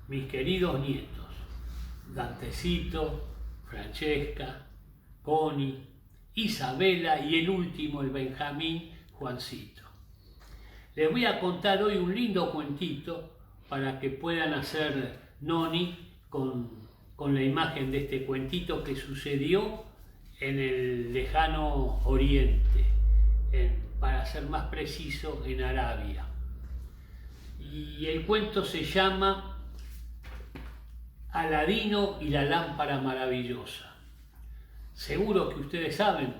mis queridos nietos, Dantecito, Francesca, Connie, Isabela y el último, el Benjamín, Juancito. Les voy a contar hoy un lindo cuentito para que puedan hacer noni con la imagen de este cuentito que sucedió en el lejano Oriente, para ser más preciso, en Arabia. Y el cuento se llama Aladino y la lámpara maravillosa. Seguro que ustedes saben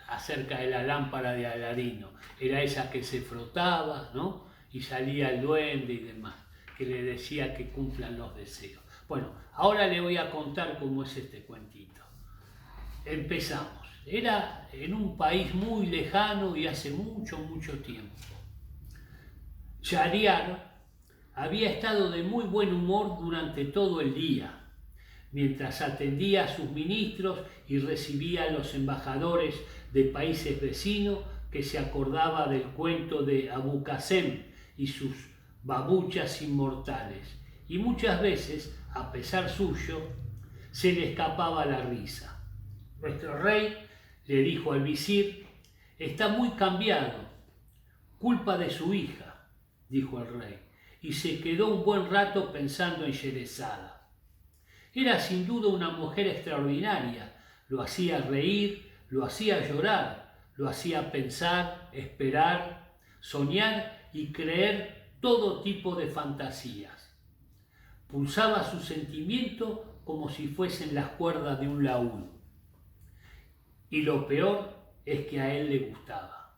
acerca de la lámpara de Aladino. Era esa que se frotaba, ¿no? Y salía el duende y demás, que le decía que cumplan los deseos. Bueno, ahora les voy a contar cómo es este cuentito. Empezamos. Era en un país muy lejano y hace mucho tiempo. Shahriar había estado de muy buen humor durante todo el día, mientras atendía a sus ministros y recibía a los embajadores de países vecinos que se acordaba del cuento de Abu Qasem y sus babuchas inmortales. Y muchas veces, a pesar suyo, se le escapaba la risa. Nuestro rey le dijo al visir: «Está muy cambiado, culpa de su hija», dijo el rey, y se quedó un buen rato pensando en Sherezada. Era sin duda una mujer extraordinaria, lo hacía reír, lo hacía llorar, lo hacía pensar, esperar, soñar y creer todo tipo de fantasías. Pulsaba su sentimiento como si fuesen las cuerdas de un laúd. Y lo peor es que a él le gustaba.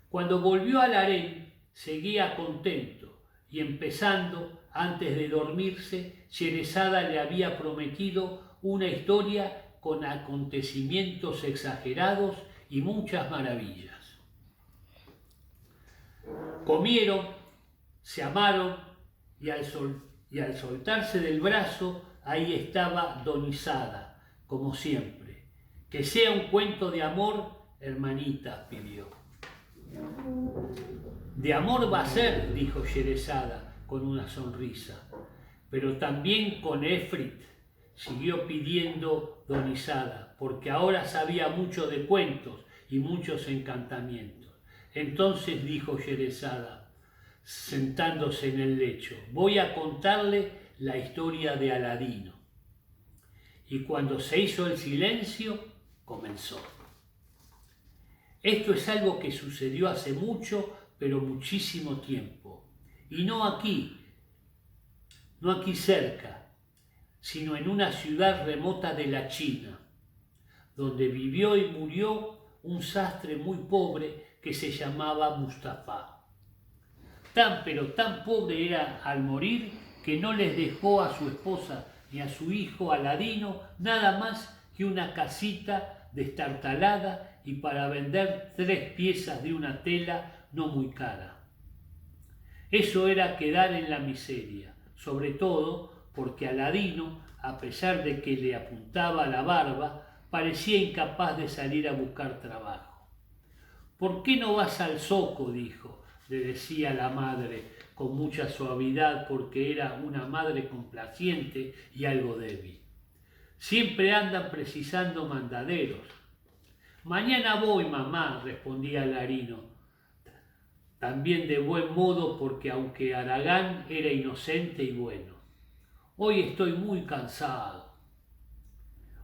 Cuando volvió al harén, seguía contento y empezando, antes de dormirse, Sherezada le había prometido una historia con acontecimientos exagerados y muchas maravillas. Comieron, se amaron y al soltarse del brazo, ahí estaba Donizada, como siempre. «Que sea un cuento de amor, hermanita», pidió. «De amor va a ser», dijo Sherezada con una sonrisa, «pero también con Efrit», siguió pidiendo Donizada, porque ahora sabía mucho de cuentos y muchos encantamientos. Entonces dijo Sherezada, sentándose en el lecho: «Voy a contarle la historia de Aladino». Y cuando se hizo el silencio, comenzó. «Esto es algo que sucedió hace mucho, pero muchísimo tiempo, y no aquí cerca, sino en una ciudad remota de la China, donde vivió y murió un sastre muy pobre que se llamaba Mustafa. Pero tan pobre era al morir que no les dejó a su esposa ni a su hijo Aladino nada más que una casita destartalada y para vender 3 piezas de una tela no muy cara. Eso era quedar en la miseria, sobre todo porque Aladino, a pesar de que le apuntaba la barba, parecía incapaz de salir a buscar trabajo. «¿Por qué no vas al zoco?», dijo, le decía la madre con mucha suavidad, porque era una madre complaciente y algo débil. «Siempre andan precisando mandaderos». «Mañana voy, mamá», respondía Aladino, también de buen modo, porque aunque Aragán era inocente y bueno. «Hoy estoy muy cansado».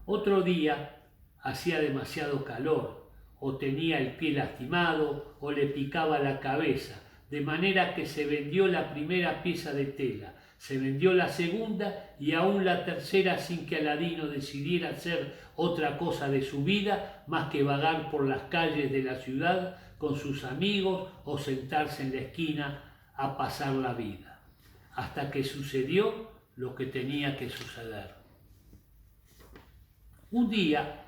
Otro día hacía demasiado calor, o tenía el pie lastimado, o le picaba la cabeza, de manera que se vendió la primera pieza de tela, se vendió la segunda y aún la tercera, sin que Aladino decidiera hacer otra cosa de su vida más que vagar por las calles de la ciudad con sus amigos o sentarse en la esquina a pasar la vida, hasta que sucedió lo que tenía que suceder. Un día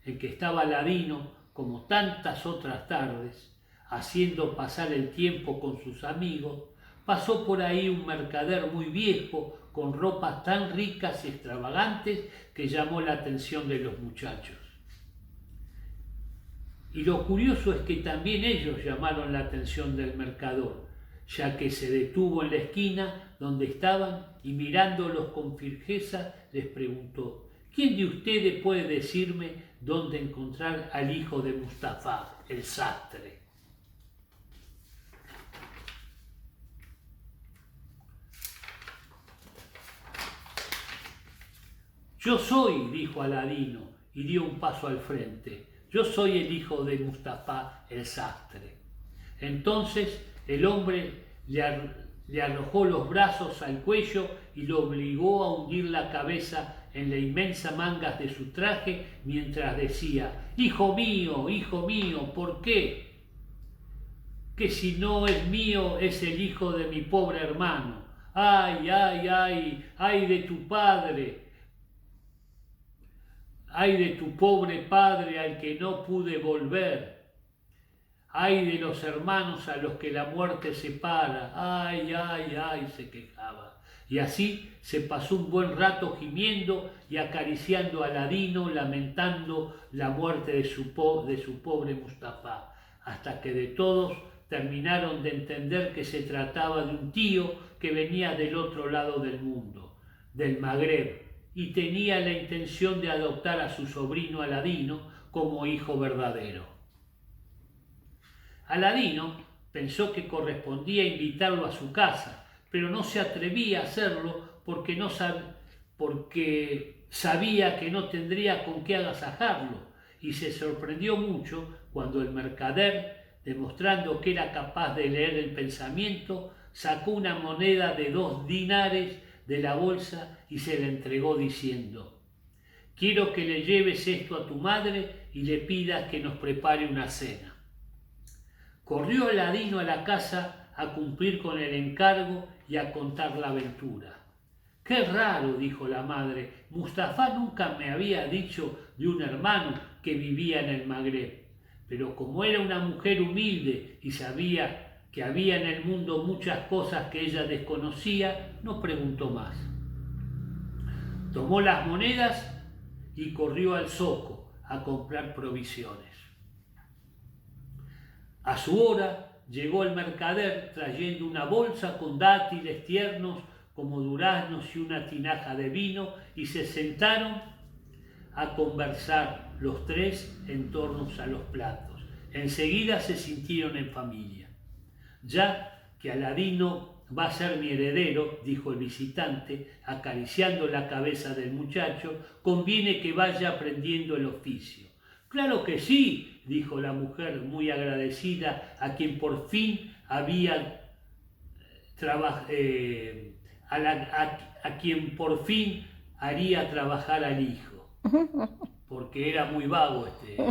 en que estaba Aladino, como tantas otras tardes, haciendo pasar el tiempo con sus amigos, pasó por ahí un mercader muy viejo, con ropas tan ricas y extravagantes que llamó la atención de los muchachos. Y lo curioso es que también ellos llamaron la atención del mercader, ya que se detuvo en la esquina donde estaban y mirándolos con fijeza les preguntó: ¿quién de ustedes puede decirme dónde encontrar al hijo de Mustafá, el sastre? Yo soy, dijo Aladino, y dio un paso al frente. Yo soy el hijo de Mustafá, el sastre. Entonces el hombre le arrojó los brazos al cuello y lo obligó a hundir la cabeza en la inmensa mangas de su traje mientras decía: hijo mío, ¿por qué? Que si no es mío, es el hijo de mi pobre hermano. Ay, ay, ay, ay de tu padre. Ay de tu pobre padre al que no pude volver. Ay de los hermanos a los que la muerte separa. Ay, ay, ay, se quejaba. Y así se pasó un buen rato gimiendo y acariciando a Aladino, lamentando la muerte de su pobre Mustafá, hasta que de todos terminaron de entender que se trataba de un tío que venía del otro lado del mundo, del Magreb, y tenía la intención de adoptar a su sobrino Aladino como hijo verdadero. Aladino pensó que correspondía invitarlo a su casa, pero no se atrevía a hacerlo porque sabía que no tendría con qué agasajarlo, y se sorprendió mucho cuando el mercader, demostrando que era capaz de leer el pensamiento, sacó una moneda de 2 dinares de la bolsa y se la entregó diciendo: quiero que le lleves esto a tu madre y le pidas que nos prepare una cena. Corrió Aladino a la casa a cumplir con el encargo y a contar la aventura. Qué raro, dijo la madre, Mustafá nunca me había dicho de un hermano que vivía en el Magreb, pero como era una mujer humilde y sabía que había en el mundo muchas cosas que ella desconocía, no preguntó más. Tomó las monedas y corrió al zoco a comprar provisiones. A su hora llegó el mercader trayendo una bolsa con dátiles tiernos como duraznos y una tinaja de vino, y se sentaron a conversar los tres en torno a los platos. Enseguida se sintieron en familia. Ya que Aladino va a ser mi heredero, dijo el visitante, acariciando la cabeza del muchacho, conviene que vaya aprendiendo el oficio. Claro que sí, dijo la mujer muy agradecida, a quien por fin haría trabajar al hijo, porque era muy vago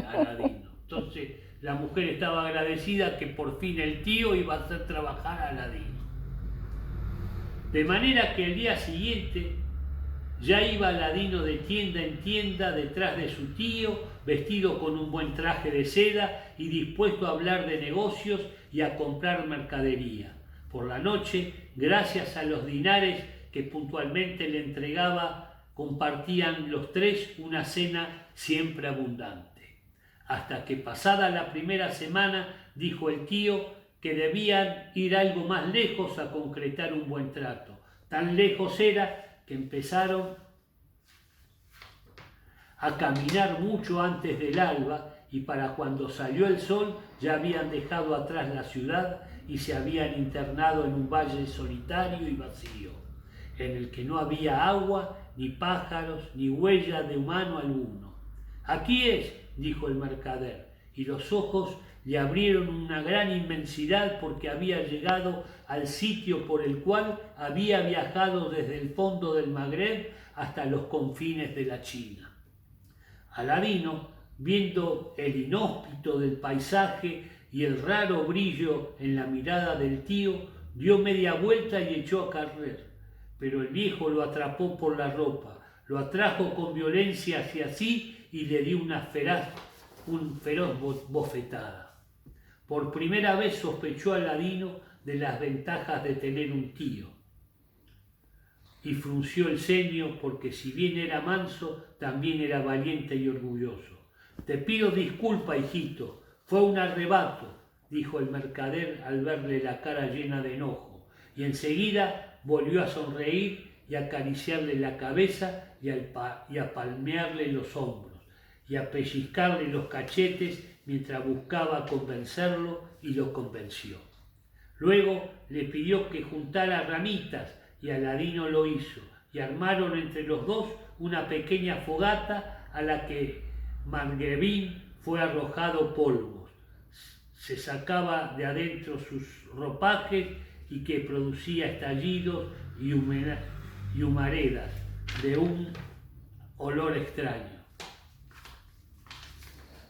Aladino. Entonces la mujer estaba agradecida que por fin el tío iba a hacer trabajar a Aladino. De manera que el día siguiente ya iba Aladino de tienda en tienda detrás de su tío, vestido con un buen traje de seda y dispuesto a hablar de negocios y a comprar mercadería. Por la noche, gracias a los dinares que puntualmente le entregaba, compartían los tres una cena siempre abundante. Hasta que pasada la primera semana, dijo el tío que debían ir algo más lejos a concretar un buen trato. Tan lejos era que empezaron a caminar mucho antes del alba, y para cuando salió el sol ya habían dejado atrás la ciudad y se habían internado en un valle solitario y vacío, en el que no había agua, ni pájaros, ni huella de humano alguno. Aquí es, dijo el mercader, y los ojos le abrieron una gran inmensidad porque había llegado al sitio por el cual había viajado desde el fondo del Magreb hasta los confines de la China. Aladino, viendo el inhóspito del paisaje y el raro brillo en la mirada del tío, dio media vuelta y echó a correr, pero el viejo lo atrapó por la ropa, lo atrajo con violencia hacia sí y le dio una feroz bofetada. Por primera vez sospechó Aladino de las ventajas de tener un tío, y frunció el ceño porque si bien era manso, también era valiente y orgulloso. Te pido disculpa, hijito, fue un arrebato, dijo el mercader al verle la cara llena de enojo, y enseguida volvió a sonreír y a acariciarle la cabeza y a palmearle los hombros y a pellizcarle los cachetes mientras buscaba convencerlo y lo convenció. Luego le pidió que juntara ramitas y Aladino lo hizo, y armaron entre los dos una pequeña fogata a la que Margravín fue arrojado polvos. Se sacaba de adentro sus ropajes y que producía estallidos y humaredas de un olor extraño.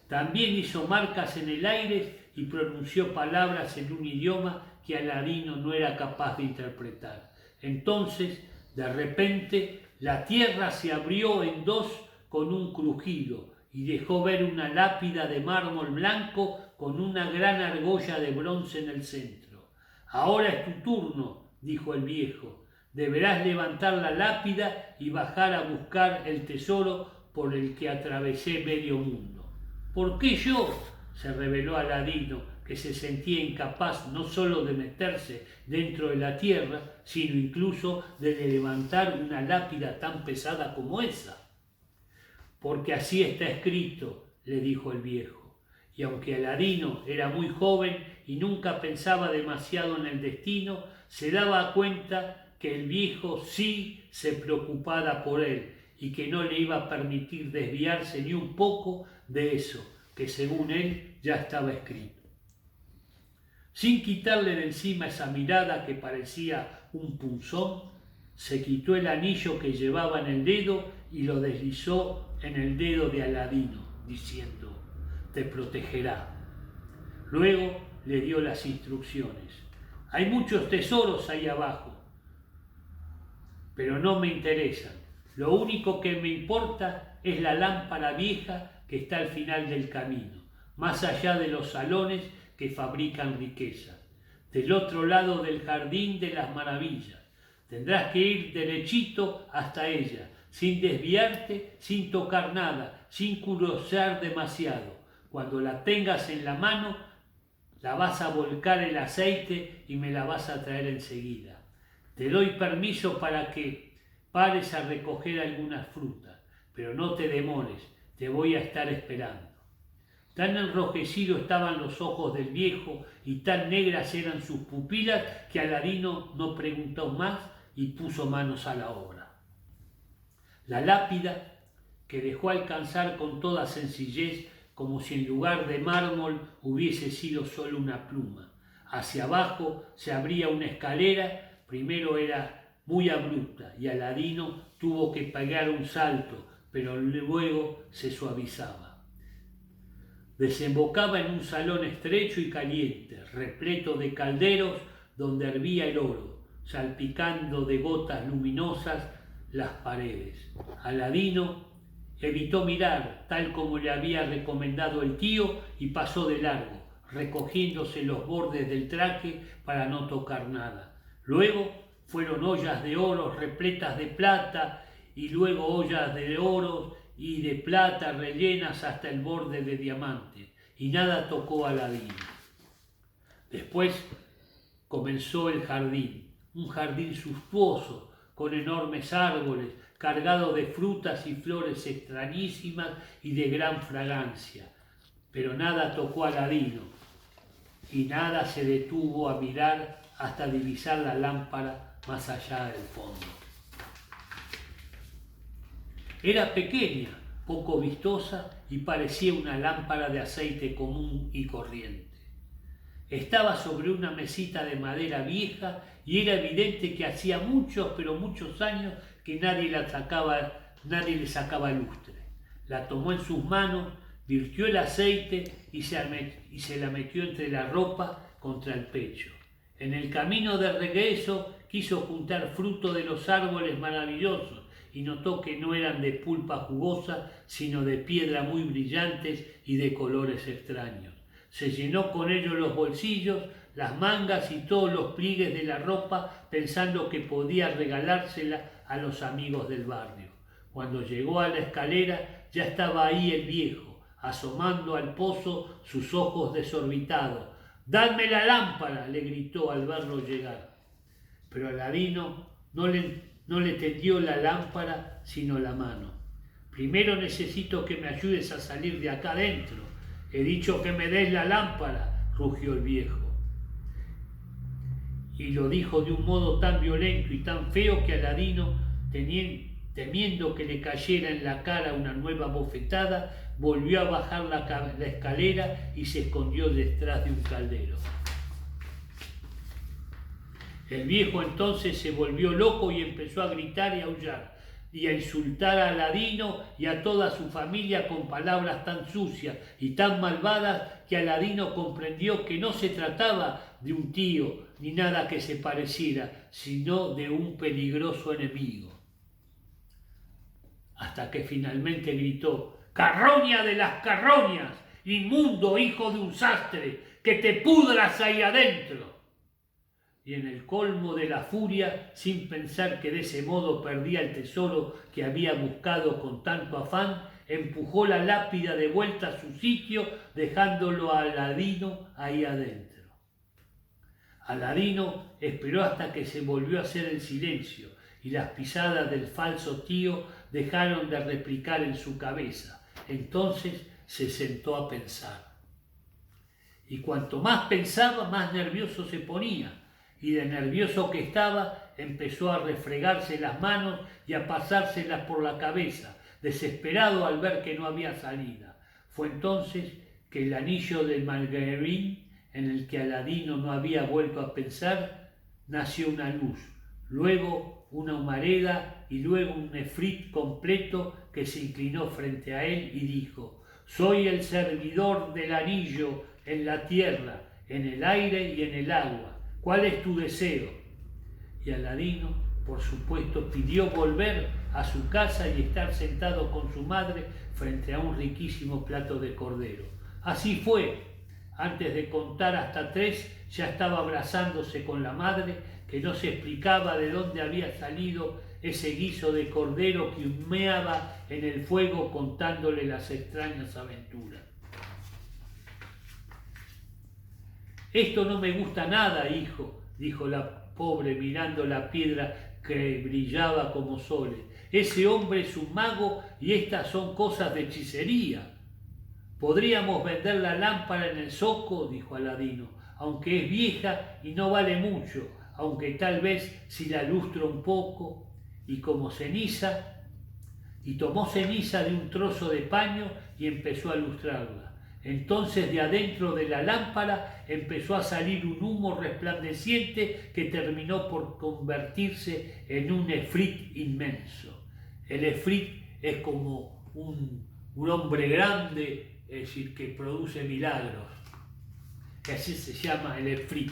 También hizo marcas en el aire y pronunció palabras en un idioma que Aladino no era capaz de interpretar. Entonces, de repente, la tierra se abrió en dos con un crujido y dejó ver una lápida de mármol blanco con una gran argolla de bronce en el centro. «Ahora es tu turno», dijo el viejo. «Deberás levantar la lápida y bajar a buscar el tesoro por el que atravesé medio mundo». «¿Por qué yo?», se rebeló Aladino, que se sentía incapaz no solo de meterse dentro de la tierra, sino incluso de levantar una lápida tan pesada como esa. «Porque así está escrito», le dijo el viejo, y aunque Aladino era muy joven y nunca pensaba demasiado en el destino, se daba cuenta que el viejo sí se preocupaba por él y que no le iba a permitir desviarse ni un poco de eso, que según él ya estaba escrito. Sin quitarle de encima esa mirada que parecía un punzón, se quitó el anillo que llevaba en el dedo y lo deslizó en el dedo de Aladino, diciendo: «Te protegerá». Luego le dio las instrucciones: «Hay muchos tesoros ahí abajo, pero no me interesan. Lo único que me importa es la lámpara vieja que está al final del camino, más allá de los salones que fabrican riquezas, del otro lado del jardín de las maravillas. Tendrás que ir derechito hasta ella, sin desviarte, sin tocar nada, sin curiosear demasiado. Cuando la tengas en la mano, la vas a volcar el aceite y me la vas a traer enseguida. Te doy permiso para que pares a recoger algunas frutas, pero no te demores, te voy a estar esperando». Tan enrojecidos estaban los ojos del viejo y tan negras eran sus pupilas que Aladino no preguntó más y puso manos a la obra. La lápida, que dejó alcanzar con toda sencillez, como si en lugar de mármol hubiese sido solo una pluma. Hacia abajo se abría una escalera, primero era muy abrupta y Aladino tuvo que pegar un salto, pero luego se suavizaba. Desembocaba en un salón estrecho y caliente, repleto de calderos donde hervía el oro, salpicando de gotas luminosas las paredes. Aladino evitó mirar, tal como le había recomendado el tío, y pasó de largo, recogiéndose los bordes del traje para no tocar nada. Luego fueron ollas de oro repletas de plata, y luego ollas de oro y de plata rellenas hasta el borde de diamante, y nada tocó a Aladino. Después comenzó el jardín, un jardín suntuoso, con enormes árboles, cargado de frutas y flores extrañísimas y de gran fragancia. Pero nada tocó a Aladino, y nada se detuvo a mirar hasta divisar la lámpara más allá del fondo. Era pequeña, poco vistosa y parecía una lámpara de aceite común y corriente. Estaba sobre una mesita de madera vieja y era evidente que hacía muchos, pero muchos años que nadie le sacaba lustre. La tomó en sus manos, virtió el aceite y se la metió entre la ropa contra el pecho. En el camino de regreso quiso juntar fruto de los árboles maravillosos y notó que no eran de pulpa jugosa, sino de piedra muy brillantes y de colores extraños. Se llenó con ellos los bolsillos, las mangas y todos los pliegues de la ropa, pensando que podía regalársela a los amigos del barrio. Cuando llegó a la escalera, ya estaba ahí el viejo, asomando al pozo sus ojos desorbitados, «Dadme la lámpara», le gritó al verlo llegar. Pero Aladino no le tendió la lámpara, sino la mano. «Primero necesito que me ayudes a salir de acá adentro. He dicho que me des la lámpara», rugió el viejo. Y lo dijo de un modo tan violento y tan feo que Aladino, temiendo que le cayera en la cara una nueva bofetada, volvió a bajar la escalera y se escondió detrás de un caldero. El viejo entonces se volvió loco y empezó a gritar y a aullar y a insultar a Aladino y a toda su familia con palabras tan sucias y tan malvadas que Aladino comprendió que no se trataba de un tío ni nada que se pareciera, sino de un peligroso enemigo. Hasta que finalmente gritó: «¡Carroña de las carroñas! ¡Inmundo hijo de un sastre! ¡Que te pudras ahí adentro!». Y en el colmo de la furia, sin pensar que de ese modo perdía el tesoro que había buscado con tanto afán, empujó la lápida de vuelta a su sitio, dejándolo a Aladino ahí adentro. Aladino esperó hasta que se volvió a hacer el silencio y las pisadas del falso tío dejaron de replicar en su cabeza. Entonces se sentó a pensar. Y cuanto más pensaba, más nervioso se ponía. Y de nervioso que estaba, empezó a refregarse las manos y a pasárselas por la cabeza, desesperado al ver que no había salida. Fue entonces que el anillo de margarín, en el que Aladino no había vuelto a pensar, nació una luz, luego una humareda y luego un nefrit completo que se inclinó frente a él y dijo: «Soy el servidor del anillo en la tierra, en el aire y en el agua. ¿Cuál es tu deseo?». Y Aladino, por supuesto, pidió volver a su casa y estar sentado con su madre frente a un riquísimo plato de cordero. Así fue. Antes de contar hasta 3, ya estaba abrazándose con la madre, que no se explicaba de dónde había salido ese guiso de cordero que humeaba en el fuego contándole las extrañas aventuras. «Esto no me gusta nada, hijo», dijo la pobre mirando la piedra que brillaba como soles. «Ese hombre es un mago y estas son cosas de hechicería». «Podríamos vender la lámpara en el zoco», dijo Aladino, «aunque es vieja y no vale mucho, aunque tal vez si la lustro un poco». Y tomó ceniza de un trozo de paño y empezó a lustrarla. Entonces de adentro de la lámpara empezó a salir un humo resplandeciente que terminó por convertirse en un efrit inmenso. El efrit es como un hombre grande, es decir, que produce milagros. Así se llama el efrit.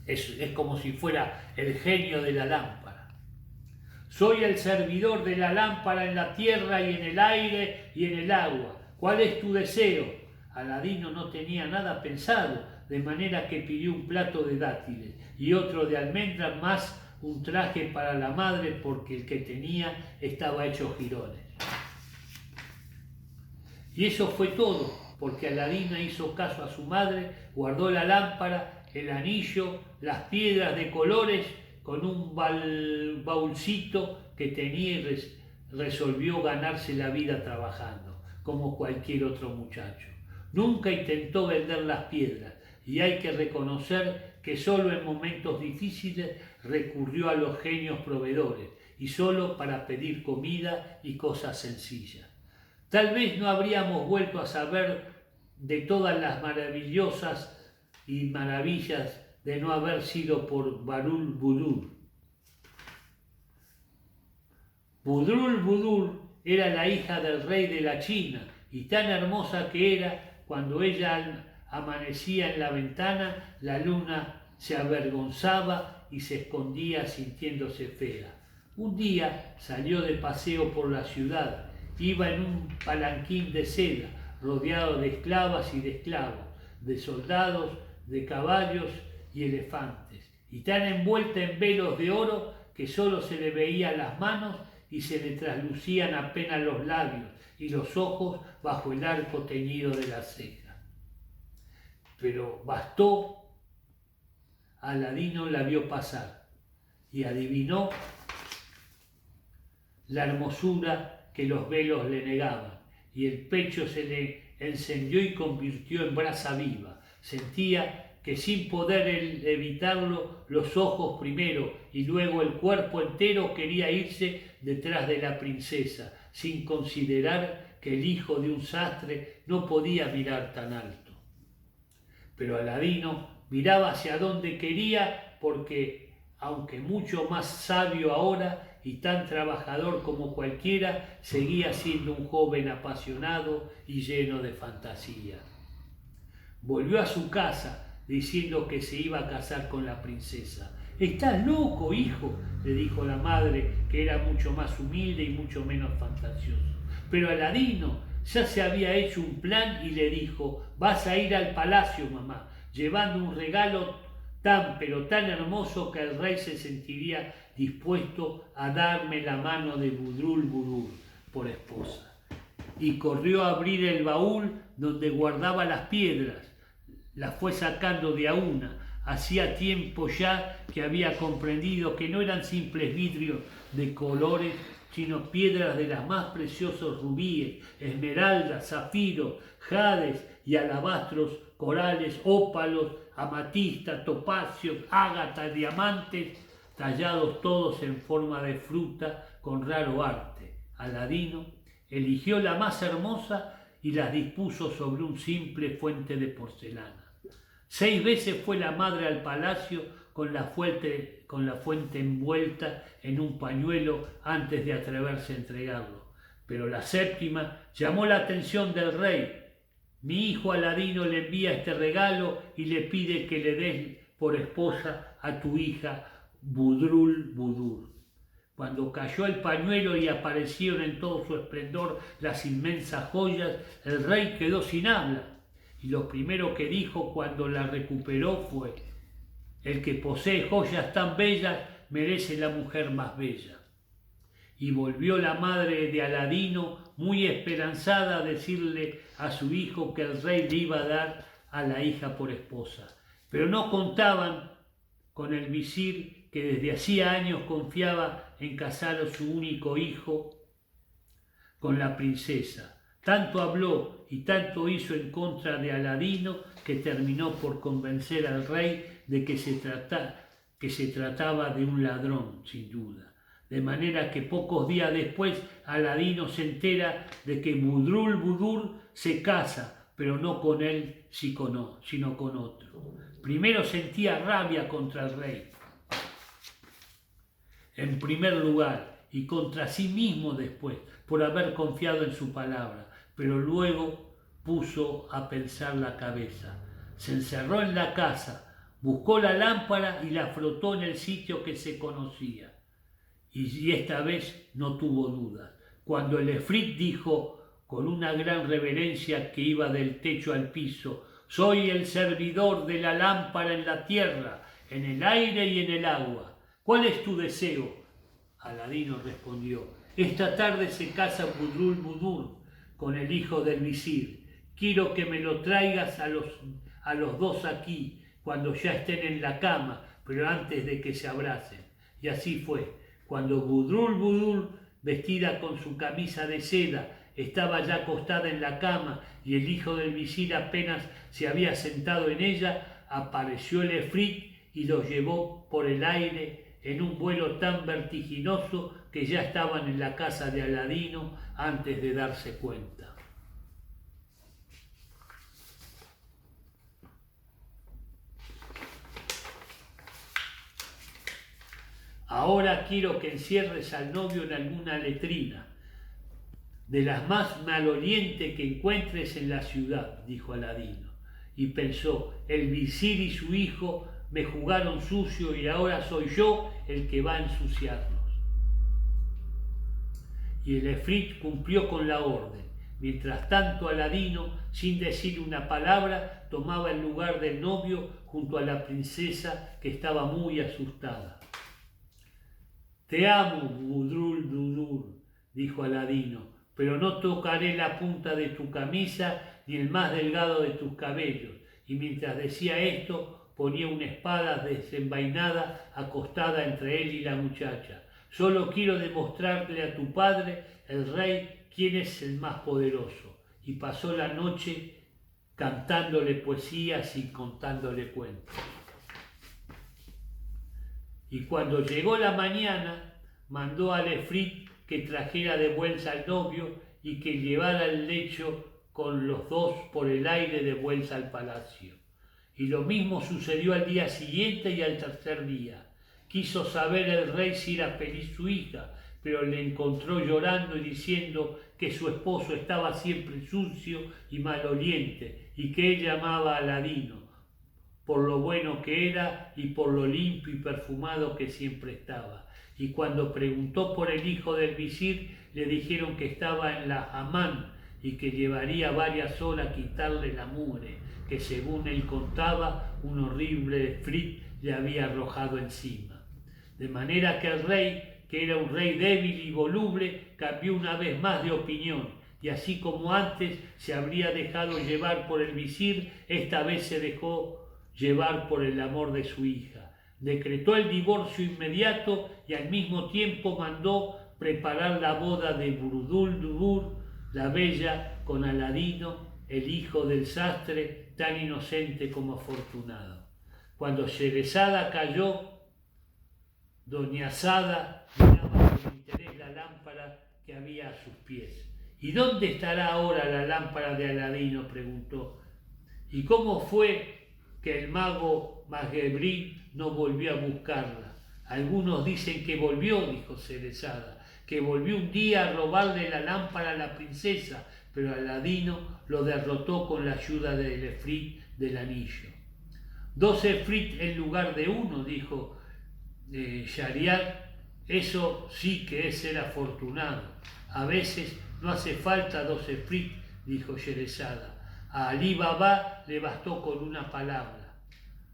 Es como si fuera el genio de la lámpara. «Soy el servidor de la lámpara en la tierra y en el aire y en el agua. ¿Cuál es tu deseo?». Aladino no tenía nada pensado, de manera que pidió un plato de dátiles y otro de almendras, más un traje para la madre porque el que tenía estaba hecho jirones. Y eso fue todo, porque Aladino hizo caso a su madre, guardó la lámpara, el anillo, las piedras de colores con un baúlcito que tenía y resolvió ganarse la vida trabajando, como cualquier otro muchacho. Nunca intentó vender las piedras y hay que reconocer que solo en momentos difíciles recurrió a los genios proveedores y solo para pedir comida y cosas sencillas. Tal vez no habríamos vuelto a saber de todas las maravillas de no haber sido por Barul Budur. Budrul Budur era la hija del rey de la China y tan hermosa que era, cuando ella amanecía en la ventana, la luna se avergonzaba y se escondía sintiéndose fea. Un día salió de paseo por la ciudad. Iba en un palanquín de seda, rodeado de esclavas y de esclavos, de soldados, de caballos y elefantes, y tan envuelta en velos de oro que solo se le veían las manos y se le traslucían apenas los labios y los ojos bajo el arco teñido de la ceja. pero bastó, Aladino la vio pasar y adivinó la hermosura que los velos le negaban, y el pecho se le encendió y convirtió en brasa viva. Sentía que sin poder evitarlo, los ojos primero y luego el cuerpo entero quería irse detrás de la princesa, sin considerar que el hijo de un sastre no podía mirar tan alto. Pero Aladino miraba hacia donde quería porque, aunque mucho más sabio ahora y tan trabajador como cualquiera, seguía siendo un joven apasionado y lleno de fantasía. Volvió a su casa diciendo que se iba a casar con la princesa. «¿Estás loco, hijo?», le dijo la madre, que era mucho más humilde y mucho menos fantasioso. Pero Aladino ya se había hecho un plan y le dijo: «Vas a ir al palacio, mamá, llevando un regalo tan pero tan hermoso que el rey se sentiría dispuesto a darme la mano de Budrul Budur por esposa». Y corrió a abrir el baúl donde guardaba las piedras. Las fue sacando de a una. Hacía tiempo ya que había comprendido que no eran simples vidrios de colores, sino piedras de las más preciosos rubíes, esmeraldas, zafiros, jades y alabastros, corales, ópalos, amatistas, topacios, ágatas, diamantes, tallados todos en forma de fruta con raro arte. Aladino eligió la más hermosa y las dispuso sobre un simple fuente de porcelana. 6 veces fue la madre al palacio con la fuente envuelta en un pañuelo antes de atreverse a entregarlo. Pero la 7ª llamó la atención del rey. «Mi hijo Aladino le envía este regalo y le pide que le des por esposa a tu hija Budrul Budur». Cuando cayó el pañuelo y aparecieron en todo su esplendor las inmensas joyas, el rey quedó sin habla. Y lo primero que dijo cuando la recuperó fue: «El que posee joyas tan bellas merece la mujer más bella». Y volvió la madre de Aladino muy esperanzada a decirle a su hijo que el rey le iba a dar a la hija por esposa. Pero no contaban con el visir, que desde hacía años confiaba en casar a su único hijo con la princesa. Tanto habló y tanto hizo en contra de Aladino que terminó por convencer al rey de que se trataba de un ladrón, sin duda. De manera que pocos días después Aladino se entera de que Budrul Budur se casa, pero no con él, sino con otro. Primero sentía rabia contra el rey, en primer lugar, y contra sí mismo después, por haber confiado en su palabra. Pero luego puso a pensar la cabeza. Se encerró en la casa, buscó la lámpara y la frotó en el sitio que se conocía. Y esta vez no tuvo dudas. Cuando el efrit dijo con una gran reverencia que iba del techo al piso: «Soy el servidor de la lámpara en la tierra, en el aire y en el agua. ¿Cuál es tu deseo?». Aladino respondió: «Esta tarde se casa Budrul Budur con el hijo del visir. Quiero que me lo traigas a los dos aquí, cuando ya estén en la cama, pero antes de que se abracen». Y así fue. Cuando Budrul Budur, vestida con su camisa de seda, estaba ya acostada en la cama y el hijo del visir apenas se había sentado en ella, apareció el efrit y los llevó por el aire en un vuelo tan vertiginoso que ya estaban en la casa de Aladino antes de darse cuenta. «Ahora quiero que encierres al novio en alguna letrina, de las más malolientes que encuentres en la ciudad», dijo Aladino. Y pensó: «El visir y su hijo me jugaron sucio y ahora soy yo el que va a ensuciarlos». Y el efrit cumplió con la orden. Mientras tanto, Aladino, sin decir una palabra, tomaba el lugar del novio junto a la princesa, que estaba muy asustada. «Te amo, Budrul Budur», dijo Aladino, «pero no tocaré la punta de tu camisa ni el más delgado de tus cabellos, y mientras decía esto ponía una espada desenvainada acostada entre él y la muchacha. Solo quiero demostrarle a tu padre, el rey, quién es el más poderoso. Y pasó la noche cantándole poesías y contándole cuentos. Y cuando llegó la mañana, mandó al efrit que trajera de vuelta al novio y que llevara el lecho con los dos por el aire de vuelta al palacio. Y lo mismo sucedió al día siguiente y al tercer día. Quiso saber el rey si era feliz su hija, pero le encontró llorando y diciendo que su esposo estaba siempre sucio y maloliente y que ella amaba a Aladino por lo bueno que era y por lo limpio y perfumado que siempre estaba. Y cuando preguntó por el hijo del visir, le dijeron que estaba en la Hamán y que llevaría varias horas quitarle la mugre, que según él contaba, un horrible efrit le había arrojado encima. De manera que el rey, que era un rey débil y voluble, cambió una vez más de opinión, y así como antes se habría dejado llevar por el visir, esta vez se dejó llevar por el amor de su hija. Decretó el divorcio inmediato y al mismo tiempo mandó preparar la boda de Burudul-Dubur, la bella, con Aladino, el hijo del sastre, tan inocente como afortunado. Cuando Sherezada cayó, Doniazada miraba con interés la lámpara que había a sus pies. ¿Y dónde estará ahora la lámpara de Aladino?, preguntó. ¿Y cómo fue que el mago Maghebrín no volvió a buscarla? Algunos dicen que volvió, dijo Sherezada, que volvió un día a robarle la lámpara a la princesa, pero Aladino lo derrotó con la ayuda del efrit del anillo. 2 efrit en lugar de 1, dijo Shahriar, eso sí que es ser afortunado. A veces no hace falta 2 efrit, dijo Sherezada. A Alí Baba le bastó con una palabra.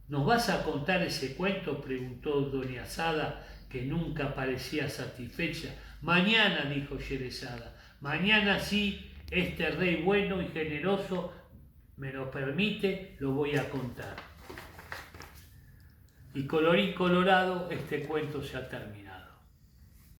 ¿Nos vas a contar ese cuento?, preguntó Doniazada, que nunca parecía satisfecha. Mañana, dijo Sherezada, mañana sí, este rey bueno y generoso me lo permite, lo voy a contar. Y colorín colorado, este cuento se ha terminado.